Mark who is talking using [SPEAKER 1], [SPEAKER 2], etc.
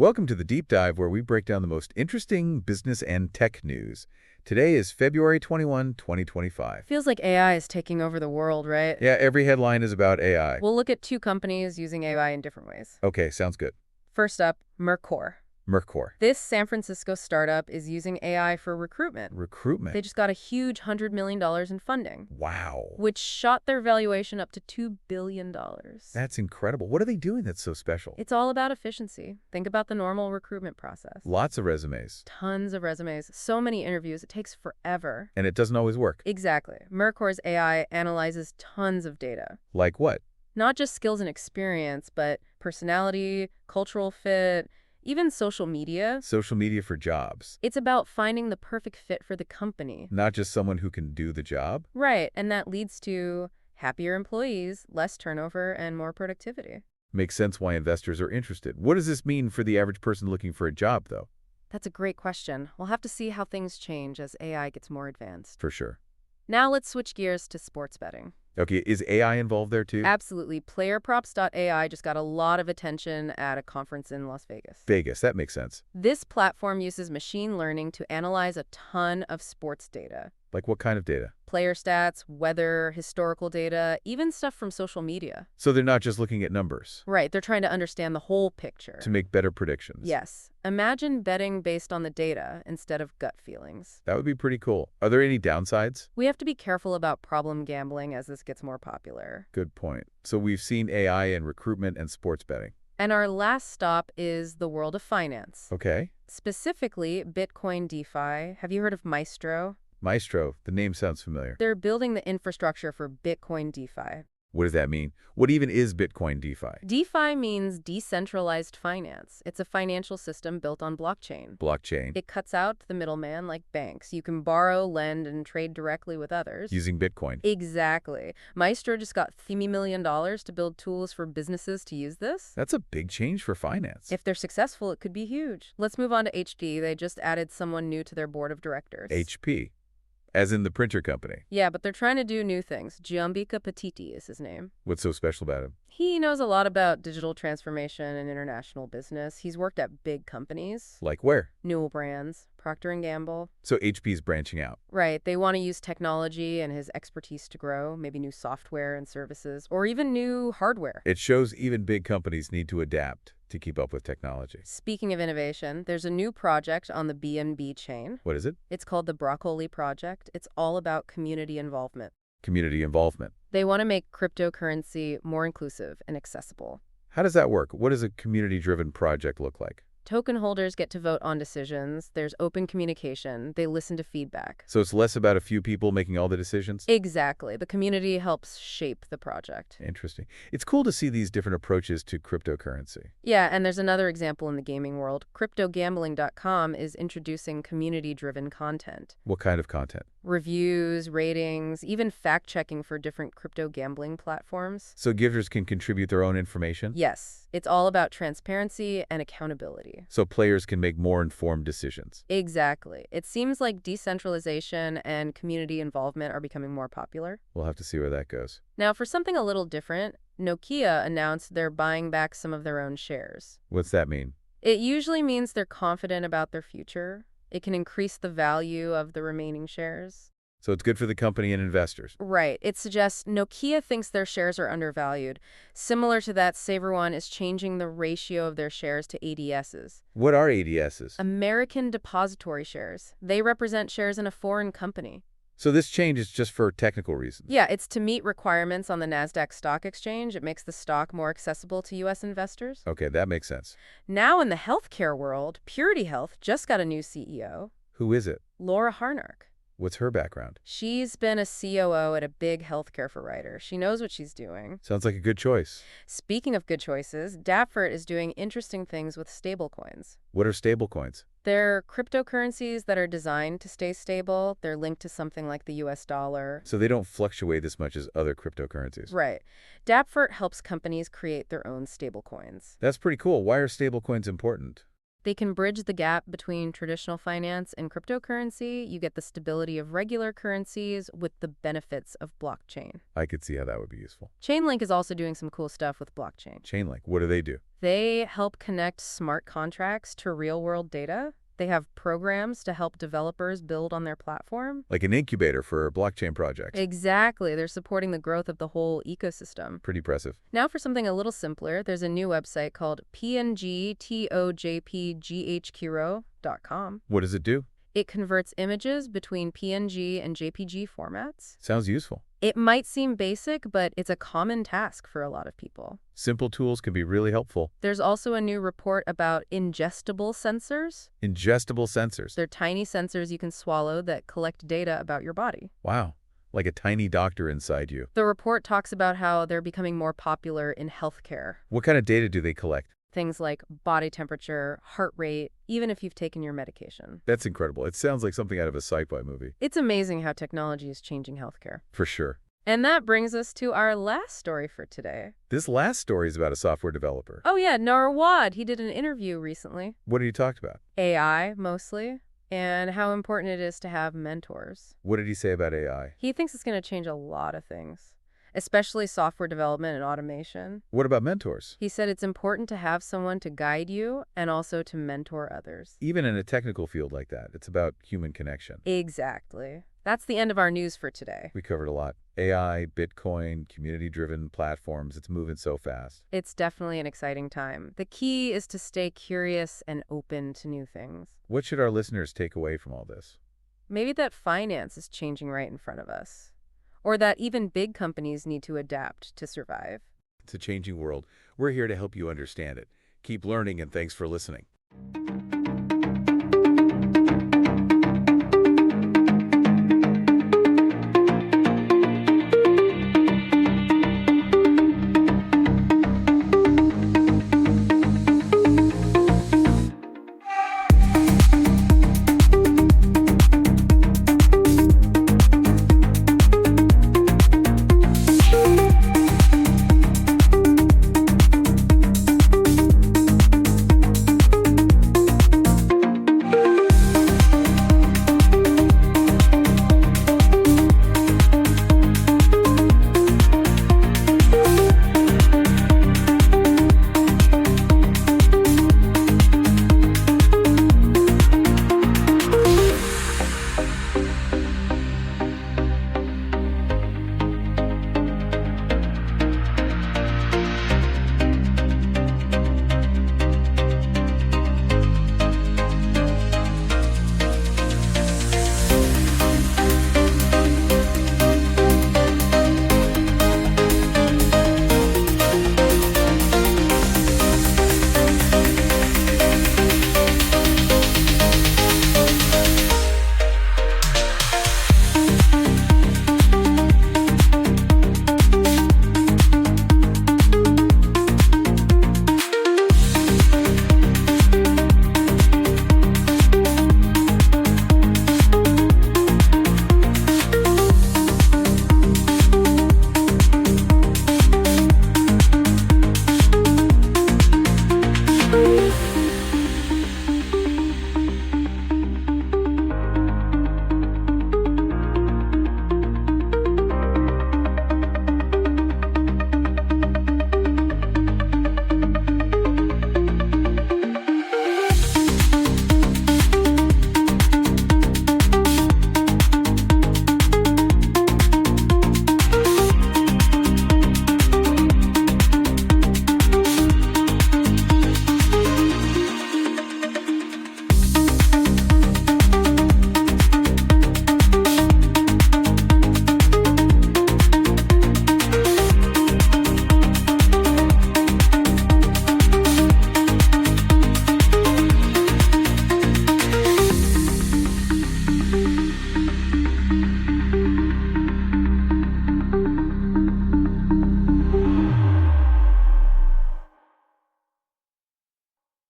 [SPEAKER 1] Welcome to the Deep Dive, where we break down the most interesting business and tech news. Today is February 21, 2025.
[SPEAKER 2] Feels like AI is taking over the world, right?
[SPEAKER 1] Yeah, every headline is about AI.
[SPEAKER 2] We'll look at two companies using AI in different ways.
[SPEAKER 1] Okay, sounds good.
[SPEAKER 2] First up, Mercor.
[SPEAKER 1] Mercor.
[SPEAKER 2] This San Francisco startup is using AI for recruitment.
[SPEAKER 1] Recruitment.
[SPEAKER 2] They just got a huge $100 million in funding,
[SPEAKER 1] Wow.
[SPEAKER 2] which shot their valuation up to $2 billion.
[SPEAKER 1] That's incredible. What are they doing that's so special?
[SPEAKER 2] It's all about efficiency. Think about the normal recruitment process.
[SPEAKER 1] Lots of resumes.
[SPEAKER 2] Tons of resumes, so many interviews, it takes forever.
[SPEAKER 1] And it doesn't always work.
[SPEAKER 2] Exactly. Mercor's AI analyzes tons of data.
[SPEAKER 1] Like what?
[SPEAKER 2] Not just skills and experience, but personality, cultural fit, even social media.
[SPEAKER 1] Social media for jobs.
[SPEAKER 2] It's about finding the perfect fit for the company.
[SPEAKER 1] Not just someone who can do the job.
[SPEAKER 2] Right, and that leads to happier employees, less turnover, and more productivity.
[SPEAKER 1] Makes sense why investors are interested. What does this mean for the average person looking for a job, though?
[SPEAKER 2] That's a great question. We'll have to see how things change as AI gets more advanced.
[SPEAKER 1] For sure.
[SPEAKER 2] Now let's switch gears to sports betting.
[SPEAKER 1] Okay, is AI involved there too?
[SPEAKER 2] Absolutely. PlayerProps.ai just got a lot of attention at a conference in Las Vegas.
[SPEAKER 1] Vegas, that makes sense.
[SPEAKER 2] This platform uses machine learning to analyze a ton of sports data.
[SPEAKER 1] Like what kind of data?
[SPEAKER 2] Player stats, weather, historical data, even stuff from social media.
[SPEAKER 1] So they're not just looking at numbers.
[SPEAKER 2] Right, they're trying to understand the whole picture.
[SPEAKER 1] To make better predictions.
[SPEAKER 2] Yes. Imagine betting based on the data instead of gut feelings.
[SPEAKER 1] That would be pretty cool. Are there any downsides?
[SPEAKER 2] We have to be careful about problem gambling as this gets more popular.
[SPEAKER 1] Good point. So we've seen AI in recruitment and sports betting.
[SPEAKER 2] And our last stop is the world of finance.
[SPEAKER 1] Okay.
[SPEAKER 2] Specifically, Bitcoin DeFi. Have you heard of Maestro?
[SPEAKER 1] Maestro, the name sounds familiar.
[SPEAKER 2] They're building the infrastructure for Bitcoin DeFi.
[SPEAKER 1] What does that mean? What even is Bitcoin DeFi?
[SPEAKER 2] DeFi means decentralized finance. It's a financial system built on blockchain.
[SPEAKER 1] Blockchain.
[SPEAKER 2] It cuts out the middleman like banks. You can borrow, lend, and trade directly with others.
[SPEAKER 1] Using Bitcoin.
[SPEAKER 2] Exactly. Maestro just got $30 million to build tools for businesses to use this.
[SPEAKER 1] That's a big change for finance.
[SPEAKER 2] If they're successful, it could be huge. Let's move on to HP. They just added someone new to their board of directors.
[SPEAKER 1] HP. As in the printer company.
[SPEAKER 2] Yeah, but they're trying to do new things. Gianluca Petiti is his name.
[SPEAKER 1] What's so special about him?
[SPEAKER 2] He knows a lot about digital transformation and international business. He's worked at big companies.
[SPEAKER 1] Like where?
[SPEAKER 2] Newell Brands, Procter & Gamble.
[SPEAKER 1] So HP's branching out.
[SPEAKER 2] Right. They want to use technology and his expertise to grow, maybe new software and services, or even new hardware.
[SPEAKER 1] It shows even big companies need to adapt to keep up with technology.
[SPEAKER 2] Speaking of innovation, there's a new project on the BNB chain.
[SPEAKER 1] What is it?
[SPEAKER 2] It's called the Broccoli Project. It's all about community involvement.
[SPEAKER 1] Community involvement.
[SPEAKER 2] They want to make cryptocurrency more inclusive and accessible.
[SPEAKER 1] How does that work? What does a community-driven project look like?
[SPEAKER 2] Token holders get to vote on decisions. There's open communication. They listen to feedback.
[SPEAKER 1] So it's less about a few people making all the decisions?
[SPEAKER 2] Exactly. The community helps shape the project.
[SPEAKER 1] Interesting. It's cool to see these different approaches to cryptocurrency.
[SPEAKER 2] Yeah, and there's another example in the gaming world. CryptoGambling.com is introducing community-driven content.
[SPEAKER 1] What kind of content?
[SPEAKER 2] Reviews, ratings, even fact-checking for different crypto gambling platforms.
[SPEAKER 1] So givers can contribute their own information?
[SPEAKER 2] Yes, it's all about transparency and accountability.
[SPEAKER 1] So players can make more informed decisions.
[SPEAKER 2] Exactly. It seems like decentralization and community involvement are becoming more popular.
[SPEAKER 1] We'll have to see where that goes.
[SPEAKER 2] Now, for something a little different, Nokia announced they're buying back some of their own shares.
[SPEAKER 1] What's that mean?
[SPEAKER 2] It usually means they're confident about their future. It can increase the value of the remaining shares.
[SPEAKER 1] So it's good for the company and investors.
[SPEAKER 2] Right. It suggests Nokia thinks their shares are undervalued. Similar to that, SaverOne is changing the ratio of their shares to ADSs.
[SPEAKER 1] What are ADSs?
[SPEAKER 2] American Depository Shares. They represent shares in a foreign company.
[SPEAKER 1] So this change is just for technical reasons?
[SPEAKER 2] Yeah, it's to meet requirements on the NASDAQ Stock Exchange. It makes the stock more accessible to U.S. investors.
[SPEAKER 1] Okay, that makes sense.
[SPEAKER 2] Now in the healthcare world, Purity Health just got a new CEO.
[SPEAKER 1] Who is it?
[SPEAKER 2] Laura Harnark.
[SPEAKER 1] What's her background?
[SPEAKER 2] She's been a COO at a big healthcare provider. She knows what she's doing.
[SPEAKER 1] Sounds like a good choice.
[SPEAKER 2] Speaking of good choices, Dapfert is doing interesting things with stablecoins.
[SPEAKER 1] What are stablecoins?
[SPEAKER 2] They're cryptocurrencies that are designed to stay stable. They're linked to something like the US dollar.
[SPEAKER 1] So they don't fluctuate as much as other cryptocurrencies.
[SPEAKER 2] Right. Dapfert helps companies create their own stablecoins.
[SPEAKER 1] That's pretty cool. Why are stablecoins important?
[SPEAKER 2] They can bridge the gap between traditional finance and cryptocurrency. You get the stability of regular currencies with the benefits of blockchain.
[SPEAKER 1] I could see how that would be useful.
[SPEAKER 2] Chainlink is also doing some cool stuff with blockchain.
[SPEAKER 1] Chainlink, what do they do?
[SPEAKER 2] They help connect smart contracts to real-world data. They have programs to help developers build on their platform.
[SPEAKER 1] Like an incubator for blockchain projects.
[SPEAKER 2] Exactly. They're supporting the growth of the whole ecosystem.
[SPEAKER 1] Pretty impressive.
[SPEAKER 2] Now for something a little simpler, there's a new website called pngtojpghqro.com.
[SPEAKER 1] What does it do?
[SPEAKER 2] It converts images between PNG and JPG formats.
[SPEAKER 1] Sounds useful.
[SPEAKER 2] It might seem basic, but it's a common task for a lot of people.
[SPEAKER 1] Simple tools can be really helpful.
[SPEAKER 2] There's also a new report about ingestible sensors.
[SPEAKER 1] Ingestible sensors.
[SPEAKER 2] They're tiny sensors you can swallow that collect data about your body.
[SPEAKER 1] Wow. Like a tiny doctor inside you.
[SPEAKER 2] The report talks about how they're becoming more popular in healthcare.
[SPEAKER 1] What kind of data do they collect?
[SPEAKER 2] Things like body temperature, heart rate, even if you've taken your medication.
[SPEAKER 1] That's incredible. It sounds like something out of a sci-fi movie.
[SPEAKER 2] It's amazing how technology is changing healthcare.
[SPEAKER 1] For sure.
[SPEAKER 2] And that brings us to our last story for today.
[SPEAKER 1] This last story is about a software developer.
[SPEAKER 2] Oh yeah, Narwad. He did an interview recently.
[SPEAKER 1] What did he talk about?
[SPEAKER 2] AI, mostly, and how important it is to have mentors.
[SPEAKER 1] What did he say about AI?
[SPEAKER 2] He thinks it's going to change a lot of things, especially software development and automation.
[SPEAKER 1] What about mentors?
[SPEAKER 2] He said it's important to have someone to guide you and also to mentor others.
[SPEAKER 1] Even in a technical field like that, it's about human connection.
[SPEAKER 2] Exactly. That's the end of our news for today.
[SPEAKER 1] We covered a lot. AI, Bitcoin, community-driven platforms. It's moving so fast.
[SPEAKER 2] It's definitely an exciting time. The key is to stay curious and open to new things.
[SPEAKER 1] What should our listeners take away from all this?
[SPEAKER 2] Maybe that finance is changing right in front of us. Or that even big companies need to adapt to survive.
[SPEAKER 1] It's a changing world. We're here to help you understand it. Keep learning, and thanks for listening.